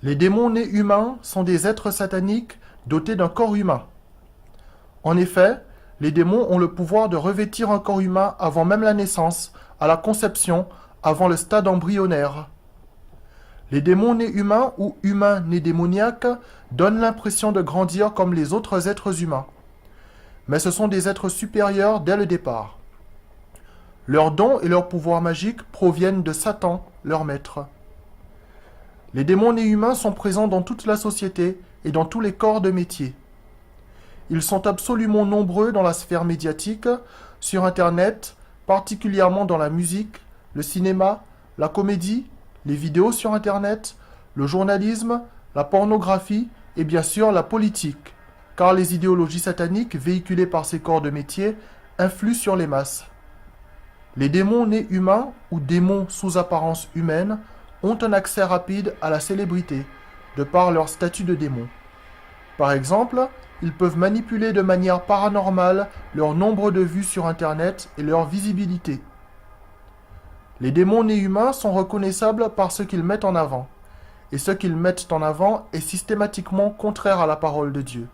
Les démons nés humains sont des êtres sataniques dotés d'un corps humain. En effet, les démons ont le pouvoir de revêtir un corps humain avant même la naissance, à la conception, avant le stade embryonnaire. Les démons nés humains ou humains nés démoniaques donnent l'impression de grandir comme les autres êtres humains. Mais ce sont des êtres supérieurs dès le départ. Leurs dons et leurs pouvoirs magiques proviennent de Satan, leur maître. Les démons nés humains sont présents dans toute la société et dans tous les corps de métier. Ils sont absolument nombreux dans la sphère médiatique, sur Internet, particulièrement dans la musique, le cinéma, la comédie, les vidéos sur Internet, le journalisme, la pornographie et bien sûr la politique, car les idéologies sataniques véhiculées par ces corps de métier influent sur les masses. Les démons nés humains ou démons sous apparence humaine ont un accès rapide à la célébrité, de par leur statut de démon. Par exemple, ils peuvent manipuler de manière paranormale leur nombre de vues sur Internet et leur visibilité. Les démons nés humains sont reconnaissables par ce qu'ils mettent en avant, et ce qu'ils mettent en avant est systématiquement contraire à la parole de Dieu.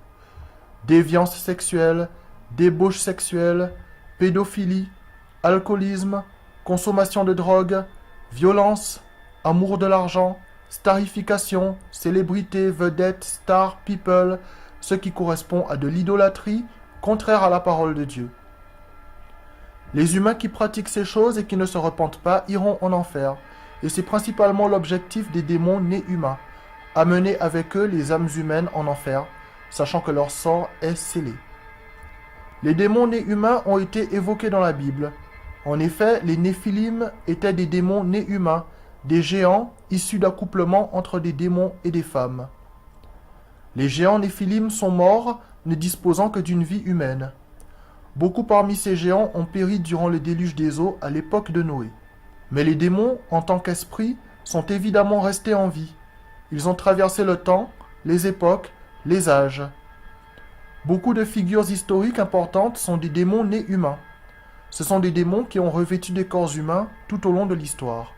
Déviance sexuelle, débauche sexuelle, pédophilie, alcoolisme, consommation de drogue, violence, amour de l'argent, starification, célébrité, vedette, star, people, ce qui correspond à de l'idolâtrie contraire à la parole de Dieu. Les humains qui pratiquent ces choses et qui ne se repentent pas iront en enfer, et c'est principalement l'objectif des démons nés humains, amener avec eux les âmes humaines en enfer, sachant que leur sort est scellé. Les démons nés humains ont été évoqués dans la Bible. En effet, les Néphilim étaient des démons nés humains, des géants issus d'accouplements entre des démons et des femmes. Les géants Néphilim sont morts, ne disposant que d'une vie humaine. Beaucoup parmi ces géants ont péri durant le déluge des eaux à l'époque de Noé. Mais les démons, en tant qu'esprits, sont évidemment restés en vie. Ils ont traversé le temps, les époques, les âges. Beaucoup de figures historiques importantes sont des démons nés humains. Ce sont des démons qui ont revêtu des corps humains tout au long de l'histoire.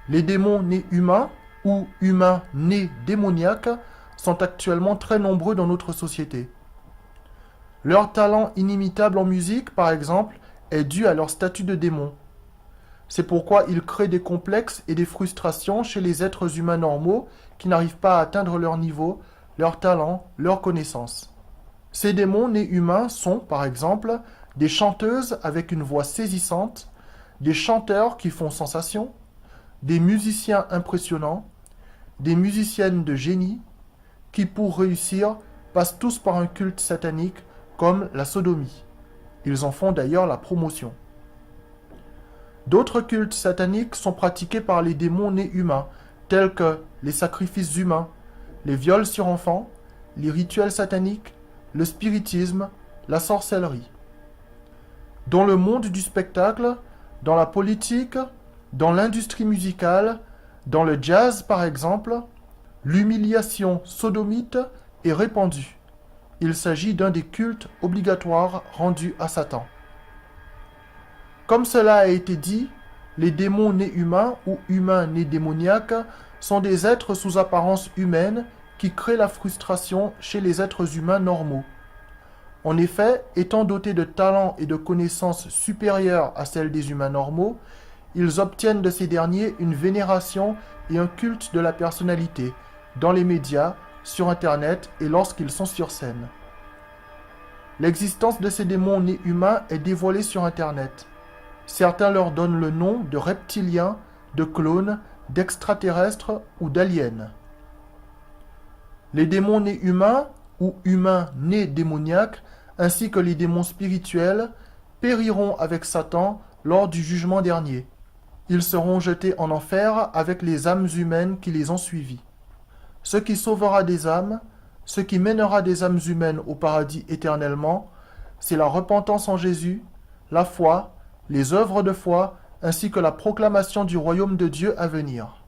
Les démons nés humains ou humains nés démoniaques sont actuellement très nombreux dans notre société. Leur talent inimitable en musique, par exemple, est dû à leur statut de démon. C'est pourquoi ils créent des complexes et des frustrations chez les êtres humains normaux qui n'arrivent pas à atteindre leur niveau, leur talent, leurs connaissances. Ces démons nés humains sont, par exemple, des chanteuses avec une voix saisissante, des chanteurs qui font sensation, des musiciens impressionnants, des musiciennes de génie, qui pour réussir passent tous par un culte satanique comme la sodomie. Ils en font d'ailleurs la promotion. D'autres cultes sataniques sont pratiqués par les démons nés humains, tels que les sacrifices humains, les viols sur enfants, les rituels sataniques, le spiritisme, la sorcellerie. Dans le monde du spectacle, dans la politique, dans l'industrie musicale, dans le jazz par exemple, l'humiliation sodomite est répandue. Il s'agit d'un des cultes obligatoires rendus à Satan. Comme cela a été dit, les démons nés humains ou humains nés démoniaques sont des êtres sous apparence humaine qui créent la frustration chez les êtres humains normaux. En effet, étant dotés de talents et de connaissances supérieures à celles des humains normaux, ils obtiennent de ces derniers une vénération et un culte de la personnalité, dans les médias, sur Internet et lorsqu'ils sont sur scène. L'existence de ces démons nés humains est dévoilée sur Internet. Certains leur donnent le nom de reptiliens, de clones, d'extraterrestres ou d'aliens. Les démons nés humains ou humains nés démoniaques, ainsi que les démons spirituels, périront avec Satan lors du jugement dernier. Ils seront jetés en enfer avec les âmes humaines qui les ont suivis. Ce qui sauvera des âmes, ce qui mènera des âmes humaines au paradis éternellement, c'est la repentance en Jésus, la foi, les œuvres de foi, ainsi que la proclamation du royaume de Dieu à venir.